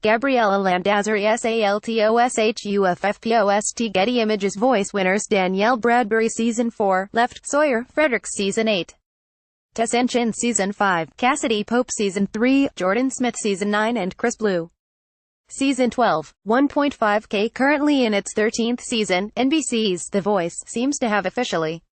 GABRIELA LANDAZURI SALTOSHUFFPOST Getty Images Voice winners Danielle Bradbery Season 4, left, Sawyer Fredericks Season 8. Tessanne Chin Season 5, Cassadee Pope Season 3, Jordan Smith Season 9 and Chris Blue Season 12, 1.5K currently in its 13th season. NBC's The Voice seems to have officially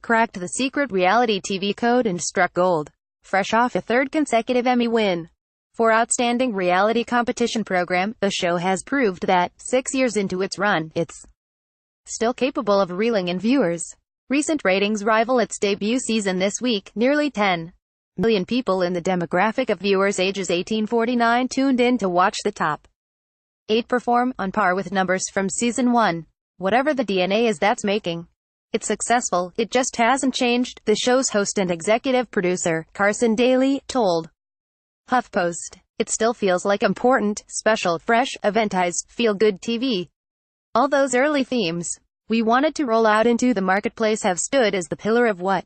cracked the secret reality TV code and struck gold, fresh off a third consecutive Emmy win for Outstanding Reality Competition Program. The show has proved that, 6 years into its run, it's still capable of reeling in viewers. Recent ratings rival its debut season this week. Nearly 10 million people in the demographic of viewers ages 18-49 tuned in to watch the top 8 perform, on par with numbers from Season 1. Whatever the DNA is that's making it successful, it just hasn't changed, the show's host and executive producer, Carson Daly, told HuffPost. It still feels like important, special, fresh, eventized, feel-good TV. All those early themes we wanted to roll out into the marketplace have stood as the pillar of what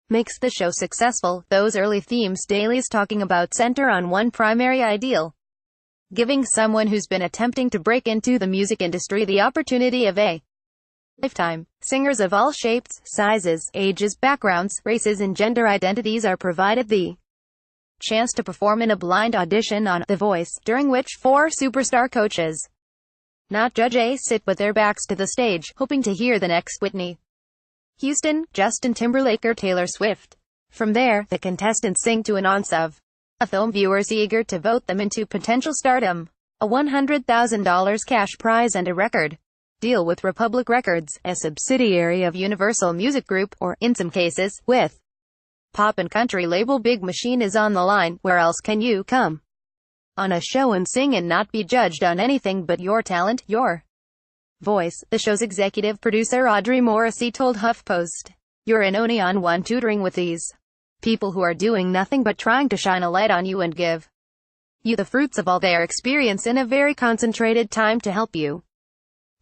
makes the show successful. Those early themes Daly's talking about center on one primary ideal: giving someone who's been attempting to break into the music industry the opportunity of a lifetime. Singers of all shapes, sizes, ages, backgrounds, races and gender identities are provided the chance to perform in a blind audition on The Voice, during which 4 superstar coaches, not judge A, sit with their backs to the stage, hoping to hear the next Whitney Houston, Justin Timberlake or Taylor Swift. From there, the contestants sing to an ounce of a theme, viewers eager to vote them into potential stardom, a $100,000 cash prize and a record deal with Republic Records, a subsidiary of Universal Music Group, or, in some cases, with pop and country label Big Machine is on the line. Where else can you come on a show and sing and not be judged on anything but your talent, your voice? The show's executive producer Audrey Morrissey told HuffPost, "You're in only on one tutoring with these people who are doing nothing but trying to shine a light on you and give you the fruits of all their experience in a very concentrated time to help you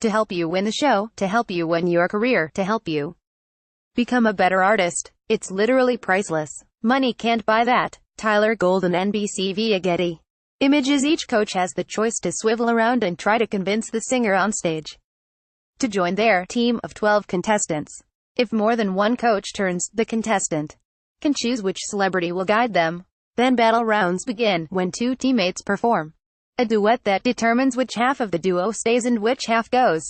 win the show, to help you win your career, to help you become a better artist. It's literally priceless. Money can't buy that." Tyler Golden, NBC via Getty Images. Each coach has the choice to swivel around and try to convince the singer on stage to join their team of 12 contestants. If more than one coach turns, the contestant can choose which celebrity will guide them. Then battle rounds begin, when 2 teammates perform a duet that determines which half of the duo stays and which half goes.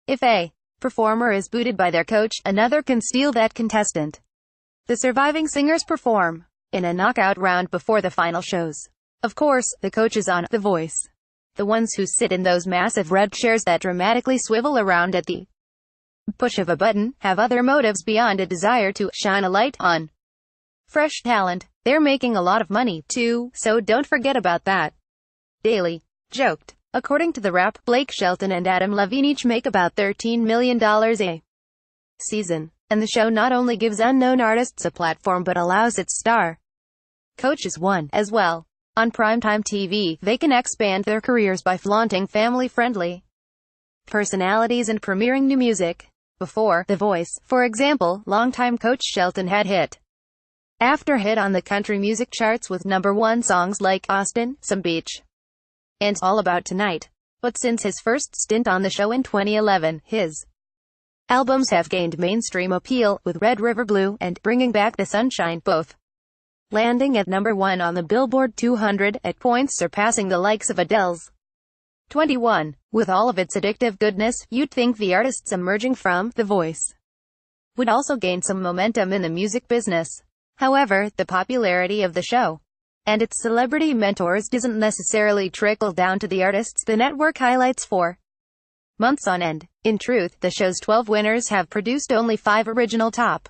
If a performer is booted by their coach, another can steal that contestant. The surviving singers perform in a knockout round before the final shows. Of course, the coaches on The Voice, the ones who sit in those massive red chairs that dramatically swivel around at the push of a button, have other motives beyond a desire to shine a light on fresh talent. They're making a lot of money, too, so don't forget about that. Daly joked. According to The Wrap, Blake Shelton and Adam Levine each make about $13 million a season. And the show not only gives unknown artists a platform but allows its star coaches one, as well. On primetime TV, they can expand their careers by flaunting family-friendly personalities and premiering new music. Before The Voice, for example, longtime coach Shelton had hit after hit on the country music charts with #1 songs like Austin, Some Beach, and All About Tonight. But since his first stint on the show in 2011, his albums have gained mainstream appeal, with Red River Blue and Bringing Back the Sunshine both landing at #1 on the Billboard 200, at points surpassing the likes of Adele's 21. With all of its addictive goodness, you'd think the artists emerging from The Voice would also gain some momentum in the music business. However, the popularity of the show and its celebrity mentors doesn't necessarily trickle down to the artists the network highlights for months on end. In truth, the show's 12 winners have produced only 5 original top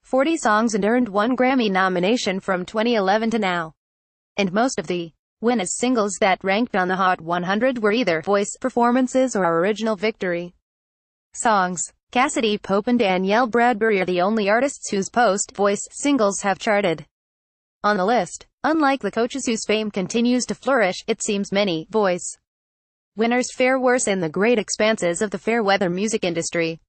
40 songs and earned 1 Grammy nomination from 2011 to now. And most of the win as singles that ranked on the Hot 100 were either voice performances or original victory songs. Cassadee Pope and Danielle Bradbery are the only artists whose post-voice singles have charted on the list. Unlike the coaches whose fame continues to flourish, it seems many voice winners fare worse in the great expanses of the fair-weather music industry.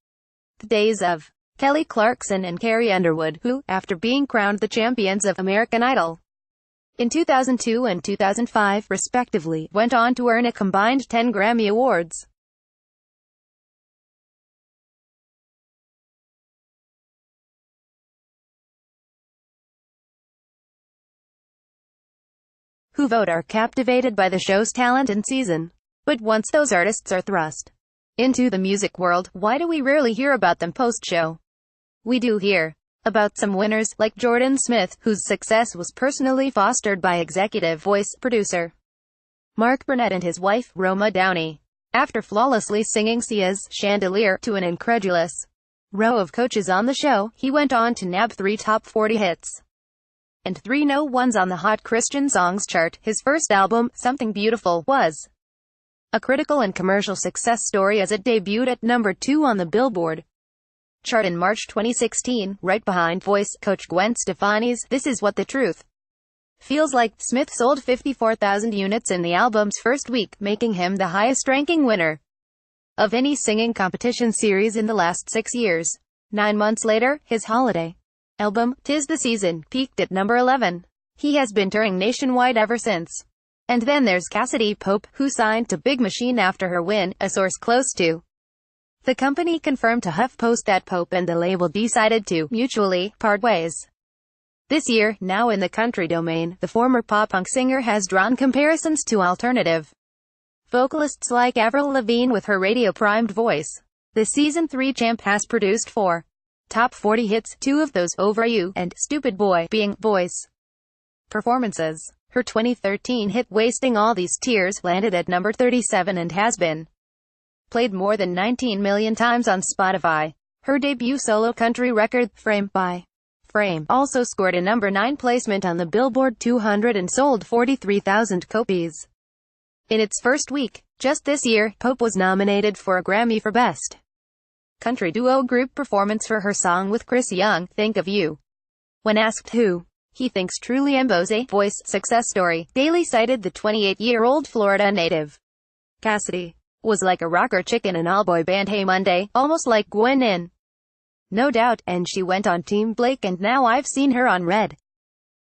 The days of Kelly Clarkson and Carrie Underwood, who, after being crowned the champions of American Idol in 2002 and 2005, respectively, went on to earn a combined 10 Grammy Awards. Who vote are captivated by the show's talent and season. But once those artists are thrust into the music world, why do we rarely hear about them post-show? We do hear about some winners, like Jordan Smith, whose success was personally fostered by executive voice producer Mark Burnett and his wife, Roma Downey. After flawlessly singing Sia's Chandelier to an incredulous row of coaches on the show, he went on to nab 3 top 40 hits and 3 no ones on the Hot Christian Songs chart. His first album, Something Beautiful, was a critical and commercial success story as it debuted at number 2 on the Billboard chart in March 2016, right behind voice coach Gwen Stefani's This Is What the Truth Feels Like. Smith sold 54,000 units in the album's first week, making him the highest-ranking winner of any singing competition series in the last 6 years. 9 months later, his holiday album, 'Tis the Season, peaked at number 11. He has been touring nationwide ever since. And then there's Cassadee Pope, who signed to Big Machine after her win, a source close to the company confirmed to HuffPost that Pope and the label decided to mutually part ways. This year, now in the country domain, the former pop-punk singer has drawn comparisons to alternative vocalists like Avril Lavigne with her radio-primed voice. The Season 3 champ has produced 4 top 40 hits, 2 of those, Over You and Stupid Boy, being voice performances. Her 2013 hit Wasting All These Tears landed at number 37 and has been played more than 19 million times on Spotify. Her debut solo country record, Frame by Frame, also scored a number 9 placement on the Billboard 200 and sold 43,000 copies in its first week. Just this year, Pope was nominated for a Grammy for Best Country Duo Group Performance for her song with Chris Young, Think of You. When asked who he thinks truly embodies a voice success story, Daly cited the 28-year-old Florida native. Cassadee was like a rocker chick in an all-boy band Hey Monday, almost like Gwen in No Doubt, and she went on Team Blake and now I've seen her on red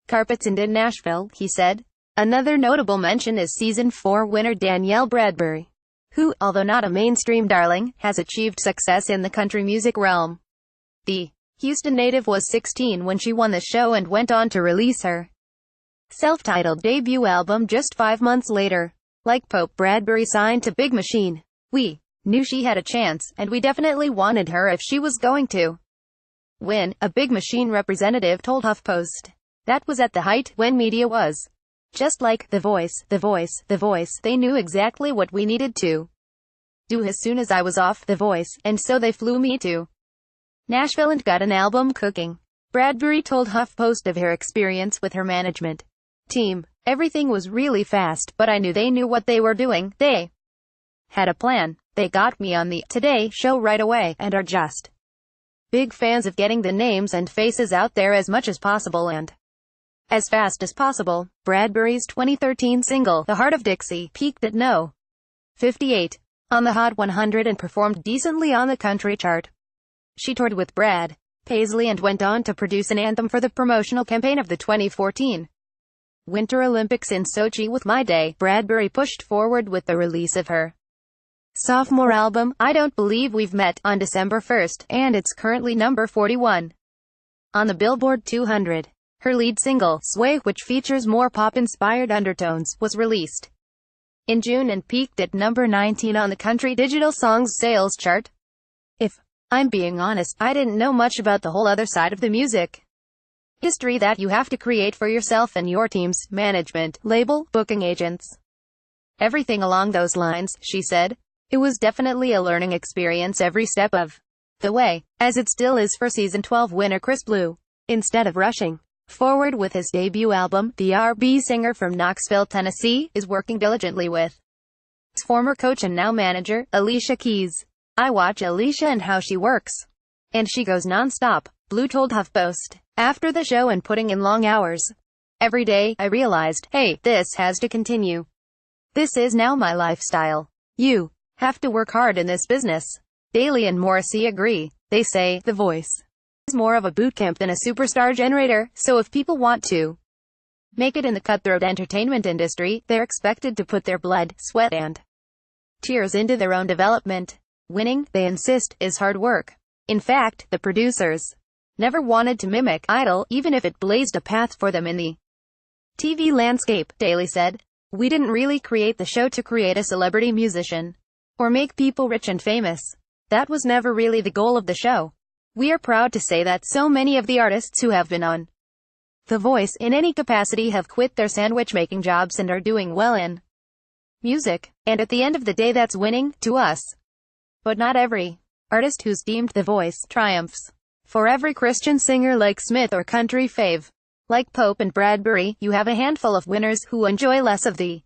carpets and in Nashville, he said. Another notable mention is Season 4 winner Danielle Bradbery, who, although not a mainstream darling, has achieved success in the country music realm. The Houston native was 16 when she won the show and went on to release her self-titled debut album just 5 months later. Like Pope, Bradbery signed to Big Machine. We knew she had a chance, and we definitely wanted her if she was going to win, a Big Machine representative told HuffPost. That was at the height, when media was just like, The Voice, The Voice, The Voice. They knew exactly what we needed to do as soon as I was off The Voice, and so they flew me to Nashville and got an album cooking. Bradbery told HuffPost of her experience with her management team. Everything was really fast, but I knew they knew what they were doing. They had a plan. They got me on the Today Show right away, and are just big fans of getting the names and faces out there as much as possible and as fast as possible. Bradbery's 2013 single, The Heart of Dixie, peaked at No. 58 on the Hot 100 and performed decently on the country chart. She toured with Brad Paisley and went on to produce an anthem for the promotional campaign of the 2014 Winter Olympics in Sochi with My Day. Bradbery pushed forward with the release of her sophomore album, I Don't Believe We've Met, on December 1st, and it's currently number 41 on the Billboard 200. Her lead single, Sway, which features more pop-inspired undertones, was released in June and peaked at number 19 on the Country Digital Songs sales chart. If I'm being honest, I didn't know much about the whole other side of the music history that you have to create for yourself and your team's management, label, booking agents, everything along those lines, she said. It was definitely a learning experience every step of the way, as it still is for Season 12 winner Chris Blue. Instead of rushing forward with his debut album, the R&B singer from Knoxville, Tennessee, is working diligently with his former coach and now manager, Alicia Keys. I watch Alicia and how she works, and she goes non-stop, Blue told HuffPost. After the show and putting in long hours every day, I realized, hey, this has to continue. This is now my lifestyle. You have to work hard in this business. Daly and Morrissey agree. They say, The Voice is more of a boot camp than a superstar generator, so if people want to make it in the cutthroat entertainment industry, they're expected to put their blood, sweat and tears into their own development. Winning, they insist, is hard work. In fact, the producers never wanted to mimic Idol, even if it blazed a path for them in the TV landscape, Daly said. We didn't really create the show to create a celebrity musician or make people rich and famous. That was never really the goal of the show. We are proud to say that so many of the artists who have been on The Voice in any capacity have quit their sandwich-making jobs and are doing well in music. And at the end of the day, that's winning, to us. But not every artist who's deemed The Voice triumphs. For every Christian singer like Smith or country fave like Pope and Bradbery, you have a handful of winners who enjoy less of the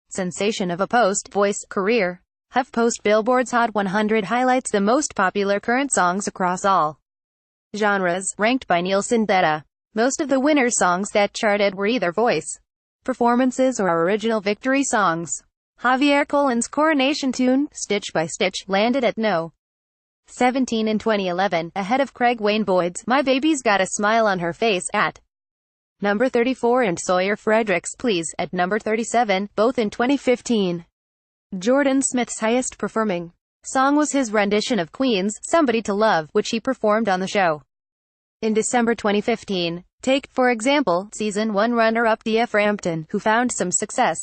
sensation of a post-Voice career. HuffPost Billboard's Hot 100 highlights the most popular current songs across all genres, ranked by Nielsen data. Most of the winner songs that charted were either voice performances or original victory songs. Javier Colin's coronation tune, Stitch by Stitch, landed at No. 17 in 2011, ahead of Craig Wayne Boyd's My Baby's Got a Smile on Her Face at number 34 and Sawyer Fredericks' Please at number 37, both in 2015. Jordan Smith's highest-performing song was his rendition of Queen's Somebody to Love, which he performed on the show in December 2015. Take, for example, Season 1 runner-up Dia Frampton, who found some success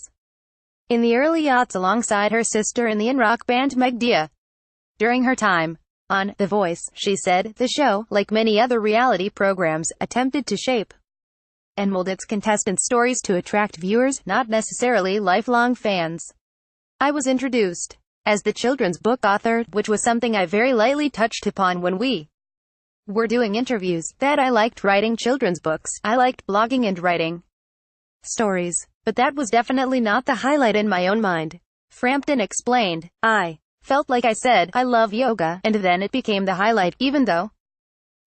in the early aughts alongside her sister in the in-rock band Meg Dia. During her time on The Voice, she said, the show, like many other reality programs, attempted to shape and mold its contestant stories to attract viewers, not necessarily lifelong fans. I was introduced as the children's book author, which was something I very lightly touched upon when we were doing interviews, that I liked writing children's books. I liked blogging and writing stories. But that was definitely not the highlight in my own mind. Frampton explained. I felt like I said, I love yoga, and then it became the highlight, even though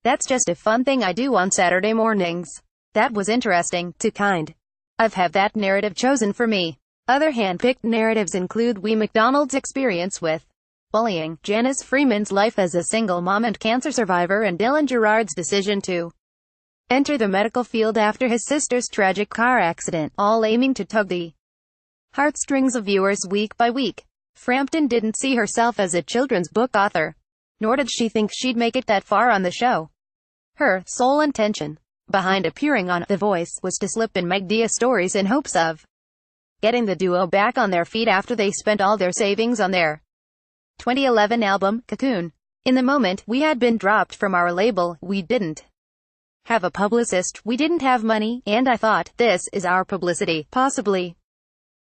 that's just a fun thing I do on Saturday mornings. That was interesting, to kind of have that narrative chosen for me. Other hand-picked narratives include Wee McDonald's experience with bullying, Janice Freeman's life as a single mom and cancer survivor, and Dylan Gerard's decision to enter the medical field after his sister's tragic car accident, all aiming to tug the heartstrings of viewers week by week. Frampton didn't see herself as a children's book author, nor did she think she'd make it that far on the show. Her sole intention behind appearing on The Voice was to slip in Meg Dia stories in hopes of getting the duo back on their feet after they spent all their savings on their 2011 album, Cocoon. In the moment, we had been dropped from our label, we didn't have a publicist, we didn't have money, and I thought, this is our publicity, possibly,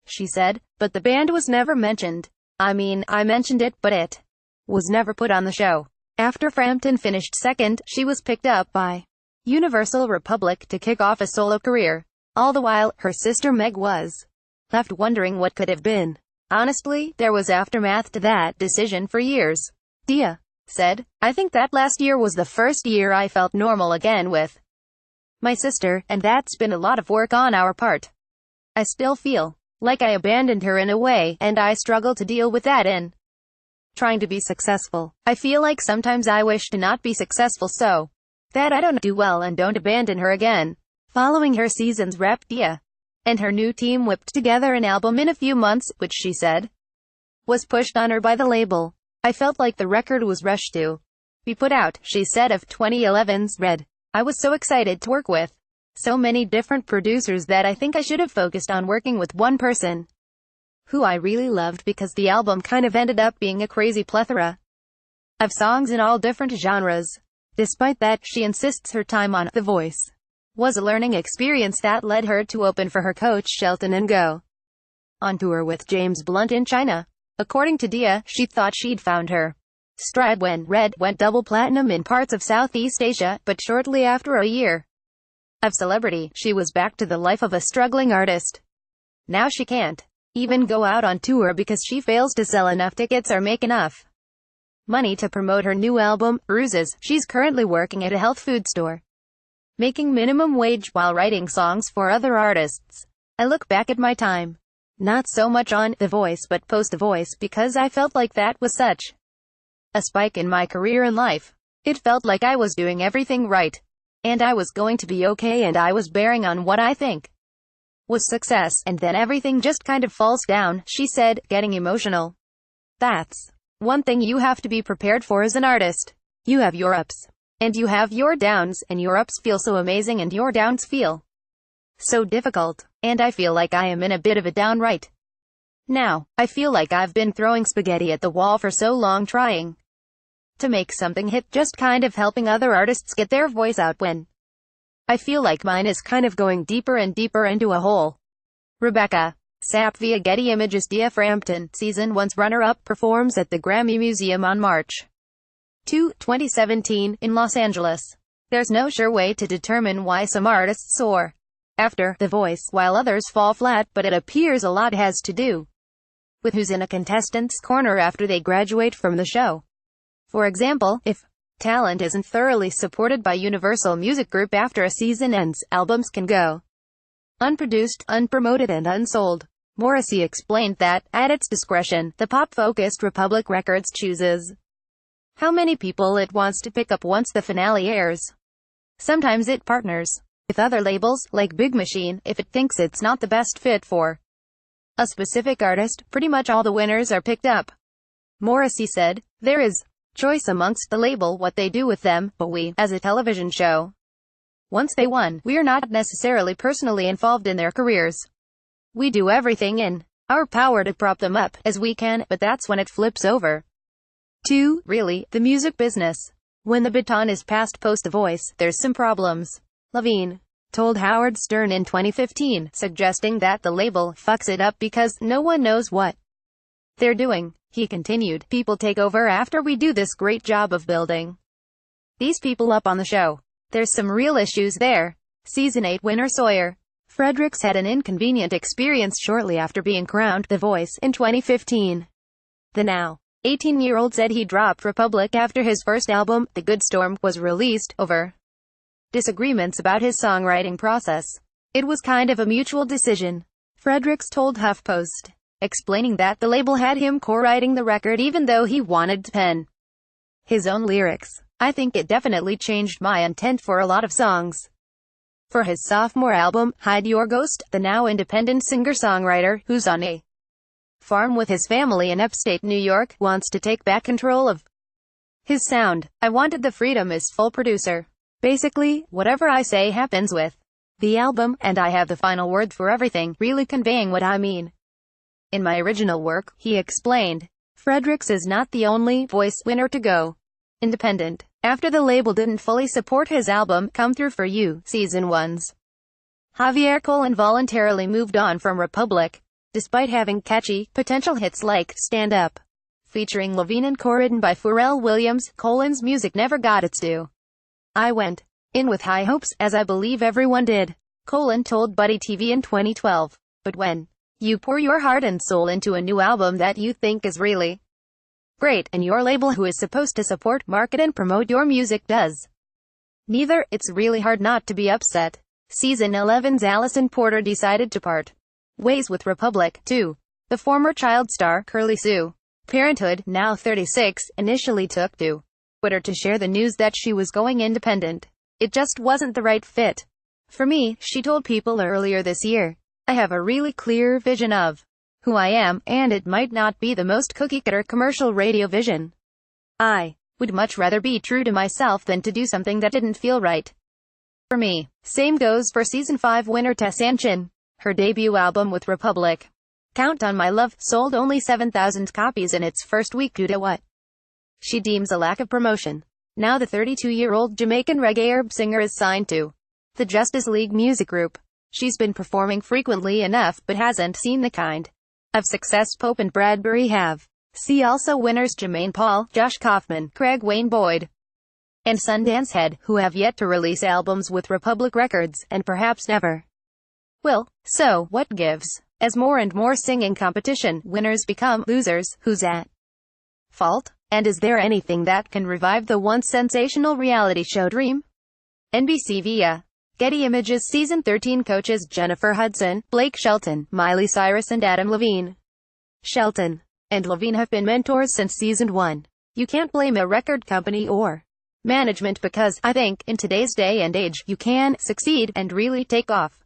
she said. But the band was never mentioned. I mean, I mentioned it, but it was never put on the show. After Frampton finished second, she was picked up by Universal Republic to kick off a solo career. All the while, her sister Meg was left wondering what could have been. Honestly, there was aftermath to that decision for years. Dia said, I think that last year was the first year I felt normal again with my sister, and that's been a lot of work on our part. I still feel like I abandoned her in a way, and I struggle to deal with that in trying to be successful. I feel like sometimes I wish to not be successful so that I don't do well and don't abandon her again. Following her season's rep, Dia and her new team whipped together an album in a few months, which she said was pushed on her by the label. I felt like the record was rushed to be put out, she said of 2011's Red. I was so excited to work with so many different producers that I think I should have focused on working with one person who I really loved, because the album kind of ended up being a crazy plethora of songs in all different genres. Despite that, she insists her time on The Voice was a learning experience that led her to open for her coach Shelton and go on tour with James Blunt in China. According to Dia, she thought she'd found her stride when Red went double platinum in parts of Southeast Asia, but shortly after a year of celebrity, she was back to the life of a struggling artist. Now she can't even go out on tour because she fails to sell enough tickets or make enough money to promote her new album, Bruises. She's currently working at a health food store, making minimum wage while writing songs for other artists. I look back at my time, not so much on The Voice but post The Voice, because I felt like that was such a spike in my career and life. It felt like I was doing everything right, and I was going to be okay, and I was bearing on what I think was success, and then everything just kind of falls down, she said, getting emotional. That's one thing you have to be prepared for as an artist. You have your ups, and you have your downs, and your ups feel so amazing and your downs feel so difficult. And I feel like I am in a bit of a down right now. I feel like I've been throwing spaghetti at the wall for so long, trying to make something hit, just kind of helping other artists get their voice out, when I feel like mine is kind of going deeper and deeper into a hole. Rebecca Sapp via Getty Images. Dia Frampton, Season 1's runner-up, performs at the Grammy Museum on March 2, 2017, in Los Angeles. There's no sure way to determine why some artists soar after The Voice, while others fall flat, but it appears a lot has to do with who's in a contestant's corner after they graduate from the show. For example, if talent isn't thoroughly supported by Universal Music Group after a season ends, albums can go unproduced, unpromoted and unsold. Morrissey explained that, at its discretion, the pop-focused Republic Records chooses how many people it wants to pick up once the finale airs. Sometimes it partners with other labels, like Big Machine, if it thinks it's not the best fit for a specific artist. Pretty much all the winners are picked up. Morrissey said, there is choice amongst the label what they do with them, but we, as a television show, once they won, we're not necessarily personally involved in their careers. We do everything in our power to prop them up as we can, but that's when it flips over to, really, the music business. When the baton is passed post The Voice, there's some problems. Levine told Howard Stern in 2015, suggesting that the label fucks it up because no one knows what they're doing. He continued, people take over after we do this great job of building these people up on the show. There's some real issues there. Season 8 winner Sawyer Fredericks had an inconvenient experience shortly after being crowned The Voice in 2015. The now 18-year-old said he dropped Republic after his first album, The Good Storm, was released, over disagreements about his songwriting process. It was kind of a mutual decision, Fredericks told HuffPost, explaining that the label had him co-writing the record even though he wanted to pen his own lyrics. I think it definitely changed my intent for a lot of songs. For his sophomore album, Hide Your Ghost, the now independent singer-songwriter, who's on a farm with his family in upstate New York, wants to take back control of his sound. I wanted the freedom as full producer. Basically, whatever I say happens with the album, and I have the final word for everything, really conveying what I mean in my original work, he explained. Fredericks is not the only Voice winner to go independent after the label didn't fully support his album, Come Through For You, Season 1's Javier Colin voluntarily moved on from Republic, despite having catchy, potential hits like Stand Up, featuring Levine and co-written by Pharrell Williams. Colin's music never got its due. I went in with high hopes, as I believe everyone did, Colin told Buddy TV in 2012. But when you pour your heart and soul into a new album that you think is really great, and your label, who is supposed to support, market and promote your music, does neither, it's really hard not to be upset. Season 11's Allison Porter decided to part ways with Republic, too. The former child star, Curly Sue Parenthood, now 36, initially took to Twitter to share the news that she was going independent. It just wasn't the right fit for me, she told People earlier this year. I have a really clear vision of who I am, and it might not be the most cookie-cutter commercial radio vision. I would much rather be true to myself than to do something that didn't feel right for me. Same goes for Season 5 winner Tessanne Chin. Her debut album with Republic, Count on My Love, sold only 7,000 copies in its first week due to what she deems a lack of promotion. Now the 32-year-old Jamaican reggae herb singer is signed to the Justice League Music Group. She's been performing frequently enough, but hasn't seen the kind of success Pope and Bradbery have. See also winners Jermaine Paul, Josh Kaufman, Craig Wayne Boyd, and Sundance Head, who have yet to release albums with Republic Records, and perhaps never will. So, what gives? As more and more singing competition winners become losers, who's at fault? And is there anything that can revive the once sensational reality show dream? NBC via Getty Images. Season 13 coaches Jennifer Hudson, Blake Shelton, Miley Cyrus and Adam Levine. Shelton and Levine have been mentors since Season 1. You can't blame a record company or management because, I think, in today's day and age, you can succeed and really take off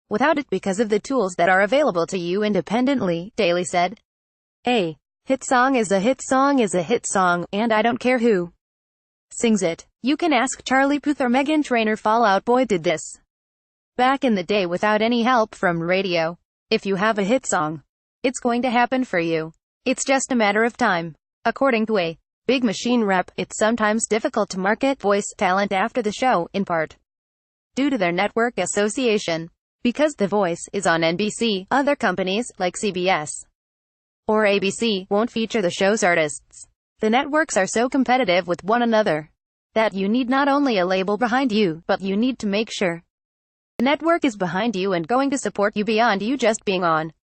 without it because of the tools that are available to you independently, Daly said. A hit song is a hit song is a hit song, and I don't care who sings it. You can ask Charlie Puth or Meghan Trainor. Fall Out Boy did this back in the day without any help from radio. If you have a hit song, it's going to happen for you. It's just a matter of time. According to a Big Machine rep, it's sometimes difficult to market voice talent after the show, in part due to their network association. Because The Voice is on NBC, other companies, like CBS or ABC, won't feature the show's artists. The networks are so competitive with one another that you need not only a label behind you, but you need to make sure the network is behind you and going to support you beyond you just being on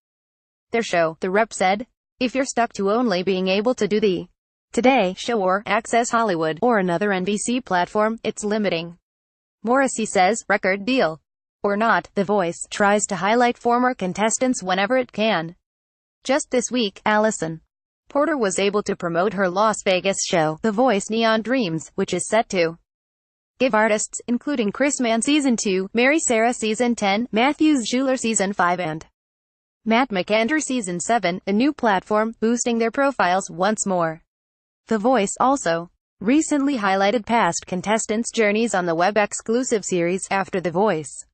their show, the rep said. If you're stuck to only being able to do the Today Show or Access Hollywood or another NBC platform, it's limiting. Morrissey says, record deal or not, The Voice tries to highlight former contestants whenever it can. Just this week, Allison Porter was able to promote her Las Vegas show, The Voice Neon Dreams, which is set to give artists, including Chris Mann Season 2, Mary Sarah Season 10, Matthew Schuler Season 5 and Matt McAndrew Season 7, a new platform, boosting their profiles once more. The Voice also recently highlighted past contestants' journeys on the web-exclusive series After the Voice.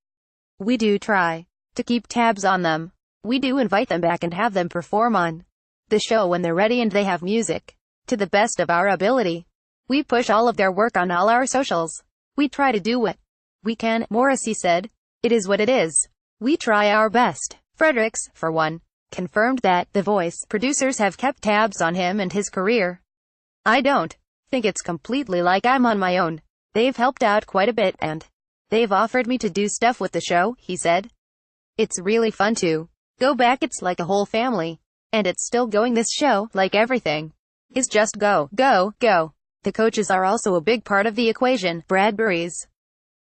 We do try to keep tabs on them. We do invite them back and have them perform on the show when they're ready and they have music. To the best of our ability, we push all of their work on all our socials. We try to do what we can, Morrissey said. It is what it is. We try our best. Fredericks, for one, confirmed that The Voice producers have kept tabs on him and his career. I don't think it's completely like I'm on my own. They've helped out quite a bit and they've offered me to do stuff with the show, he said. It's really fun to go back. It's like a whole family. And it's still going. This show, like everything, is just go, go, go. The coaches are also a big part of the equation. Bradbery's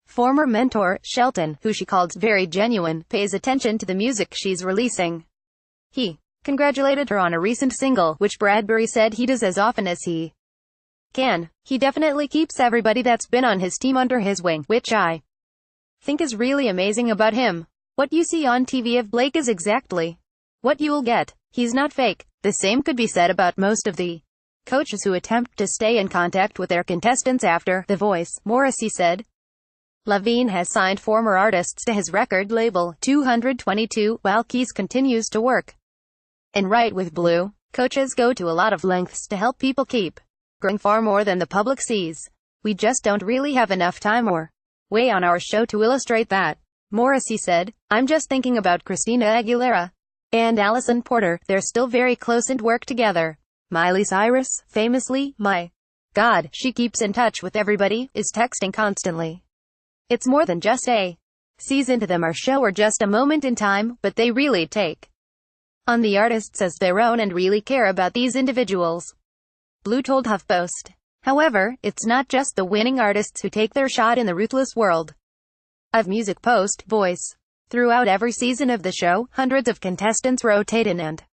former mentor, Shelton, who she called very genuine, pays attention to the music she's releasing. He congratulated her on a recent single, which Bradbery said he does as often as he can. He definitely keeps everybody that's been on his team under his wing, which I think is really amazing about him. What you see on TV of Blake is exactly what you'll get. He's not fake. The same could be said about most of the coaches who attempt to stay in contact with their contestants after The Voice, Morrissey said. Levine has signed former artists to his record label, 222, while Keys continues to work and write with Blue. Coaches go to a lot of lengths to help people keep growing, far more than the public sees. We just don't really have enough time or way on our show to illustrate that, Morrissey said. I'm just thinking about Christina Aguilera and Allison Porter. They're still very close and work together. Miley Cyrus, famously, my God, she keeps in touch with everybody, is texting constantly. It's more than just a season to them. Our show or just a moment in time, but they really take on the artists as their own and really care about these individuals, Blue told HuffPost. However, it's not just the winning artists who take their shot in the ruthless world of music. Post Voice. Throughout every season of the show, hundreds of contestants rotate in and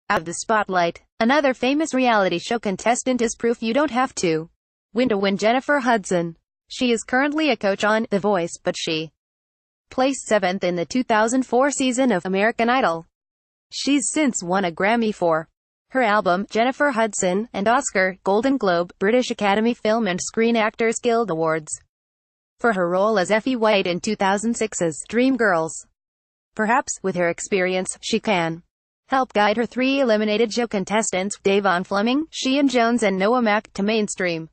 out of the spotlight. Another famous reality show contestant is proof you don't have to win to win. Jennifer Hudson. She is currently a coach on The Voice, but she placed 7th in the 2004 season of American Idol. She's since won a Grammy for her album, Jennifer Hudson, and Oscar, Golden Globe, British Academy Film and Screen Actors Guild Awards for her role as Effie White in 2006's Dreamgirls. Perhaps, with her experience, she can help guide her 3 eliminated show contestants, Davon Fleming, Sheehan Jones and Noah Mack, to mainstream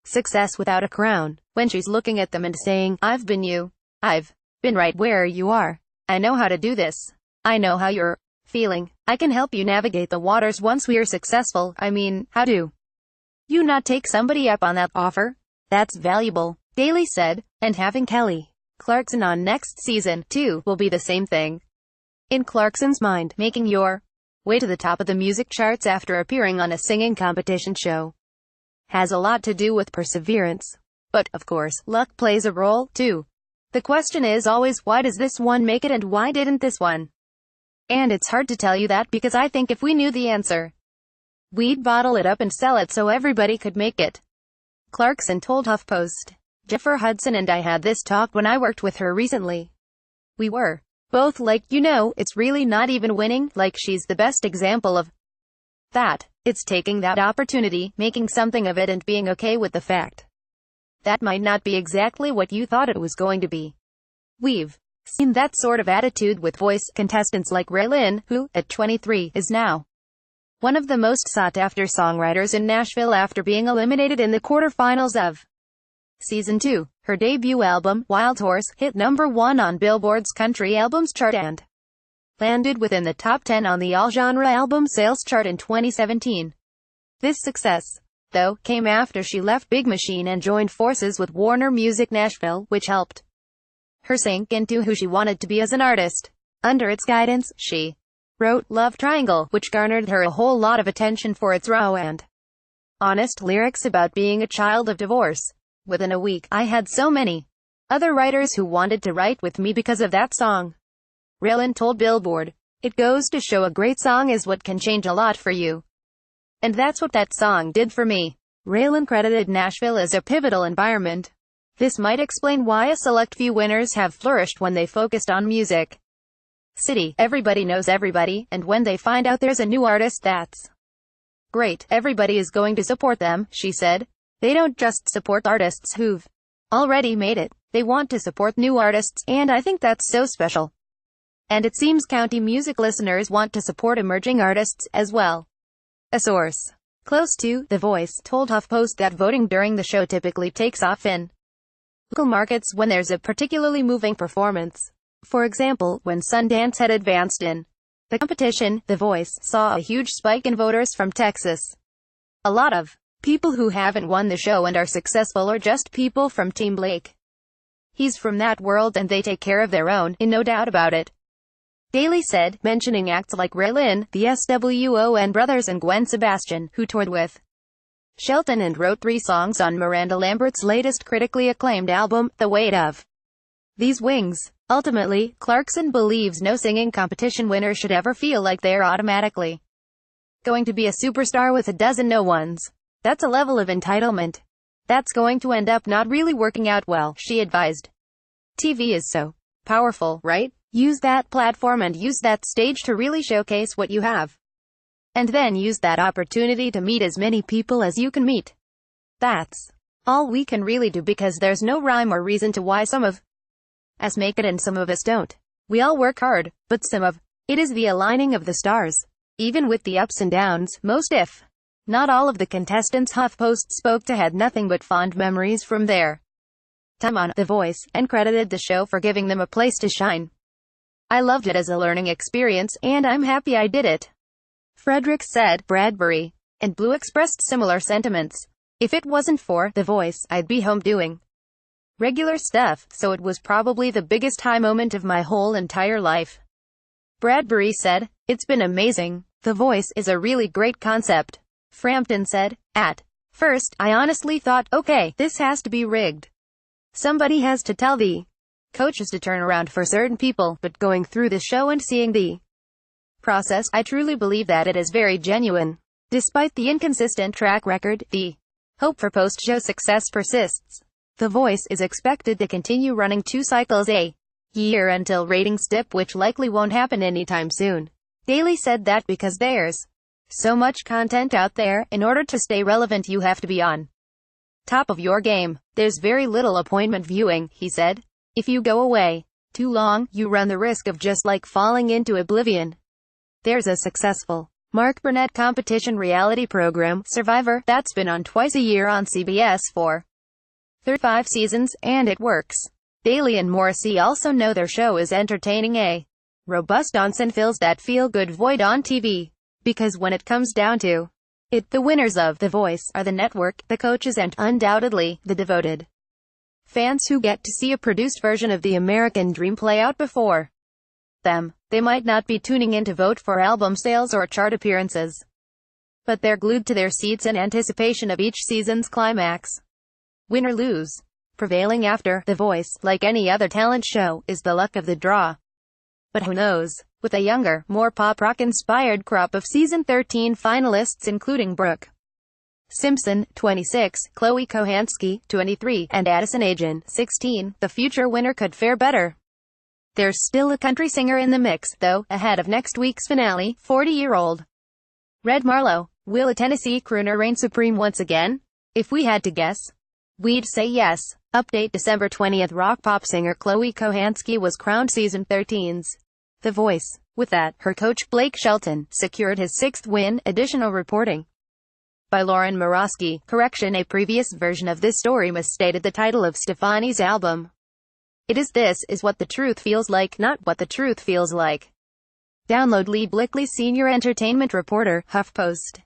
success without a crown. When she's looking at them and saying, I've been you. I've been right where you are. I know how to do this. I know how you're feeling. I can help you navigate the waters once we are successful. I mean, how do you not take somebody up on that offer? That's valuable, Daly said. And having Kelly Clarkson on next season, too, will be the same thing. In Clarkson's mind, making your way to the top of the music charts after appearing on a singing competition show has a lot to do with perseverance. But, of course, luck plays a role, too. The question is always, why does this one make it and why didn't this one? And it's hard to tell you that, because I think if we knew the answer, we'd bottle it up and sell it so everybody could make it. Clarkson told HuffPost. Jennifer Hudson and I had this talk when I worked with her recently. We were Both like, it's really not even winning, like she's the best example of that. It's taking that opportunity, making something of it and being okay with the fact that might not be exactly what you thought it was going to be. We've seen that sort of attitude with voice contestants like Raylin, who, at 23, is now one of the most sought-after songwriters in Nashville after being eliminated in the quarterfinals of Season 2. Her debut album, Wild Horse, hit #1 on Billboard's Country Albums chart and landed within the top 10 on the all-genre album sales chart in 2017. This success, though, came after she left Big Machine and joined forces with Warner Music Nashville, which helped her sink into who she wanted to be as an artist. Under its guidance, she wrote Love Triangle, which garnered her a whole lot of attention for its raw and honest lyrics about being a child of divorce. Within a week, I had so many other writers who wanted to write with me because of that song. Raylin told Billboard, "It goes to show a great song is what can change a lot for you. And that's what that song did for me." Raylin credited Nashville as a pivotal environment. This might explain why a select few winners have flourished when they focused on music city. Everybody knows everybody, and when they find out there's a new artist that's great, everybody is going to support them, she said. They don't just support artists who've already made it. They want to support new artists, and I think that's so special. And it seems country music listeners want to support emerging artists as well. A source close to The Voice told HuffPost that voting during the show typically takes off in local markets when there's a particularly moving performance. For example, when Sundance had advanced in the competition, The Voice saw a huge spike in voters from Texas. A lot of people who haven't won the show and are successful are just people from Team Blake. He's from that world and they take care of their own, no doubt about it. Daly said, mentioning acts like Raylin, the SWON Brothers and Gwen Sebastian, who toured with Shelton and wrote 3 songs on Miranda Lambert's latest critically acclaimed album, The Weight of These Wings. Ultimately, Clarkson believes no singing competition winner should ever feel like they're automatically going to be a superstar with a dozen no ones. That's a level of entitlement that's going to end up not really working out well, she advised. TV is so powerful, right? Use that platform and use that stage to really showcase what you have. And then use that opportunity to meet as many people as you can meet. That's all we can really do, because there's no rhyme or reason to why some of us make it and some of us don't. We all work hard, but some of it is the aligning of the stars. Even with the ups and downs, most if not all of the contestants HuffPost spoke to had nothing but fond memories from their time on The Voice, and credited the show for giving them a place to shine. "I loved it as a learning experience, and I'm happy I did it," Fredericks said. Bradbery and Blue expressed similar sentiments. "If it wasn't for The Voice, I'd be home doing regular stuff, so it was probably the biggest high moment of my whole entire life." Bradbery said, "It's been amazing. The Voice is a really great concept." Frampton said, "At first, I honestly thought, okay, this has to be rigged. Somebody has to tell the coaches to turn around for certain people, but going through the show and seeing the process, I truly believe that it is very genuine. Despite the inconsistent track record, the hope for post-show success persists. The Voice is expected to continue running 2 cycles a year until ratings dip, which likely won't happen anytime soon." Daly said that because there's so much content out there, in order to stay relevant you have to be on top of your game. There's very little appointment viewing, he said. If you go away too long, you run the risk of just falling into oblivion. There's a successful Mark Burnett competition reality program, Survivor, that's been on twice a year on CBS for 35 seasons, and it works. Daly and Morrissey also know their show is entertaining. A robust onsen fills that feel-good void on TV. Because when it comes down to it, the winners of The Voice are the network, the coaches, and, undoubtedly, the devoted fans who get to see a produced version of the American dream play out before them. They might not be tuning in to vote for album sales or chart appearances, but they're glued to their seats in anticipation of each season's climax. Win or lose, prevailing after The Voice, like any other talent show, is the luck of the draw. But who knows? With a younger, more pop-rock-inspired crop of Season 13 finalists including Brooke Simpson, 26, Chloe Kohansky, 23, and Addison Agin, 16, the future winner could fare better. There's still a country singer in the mix, though, ahead of next week's finale, 40-year-old Red Marlowe. Will a Tennessee crooner reign supreme once again? If we had to guess, we'd say yes. Update December 20th. Rock-pop singer Chloe Kohansky was crowned Season 13's The Voice. With that, her coach Blake Shelton secured his 6th win. Additional reporting by Lauren Morosky. Correction: a previous version of this story misstated the title of Stefani's album. It is "This Is What the Truth Feels Like," not "What the Truth Feels Like." Download Lee Blickley, senior entertainment reporter, HuffPost.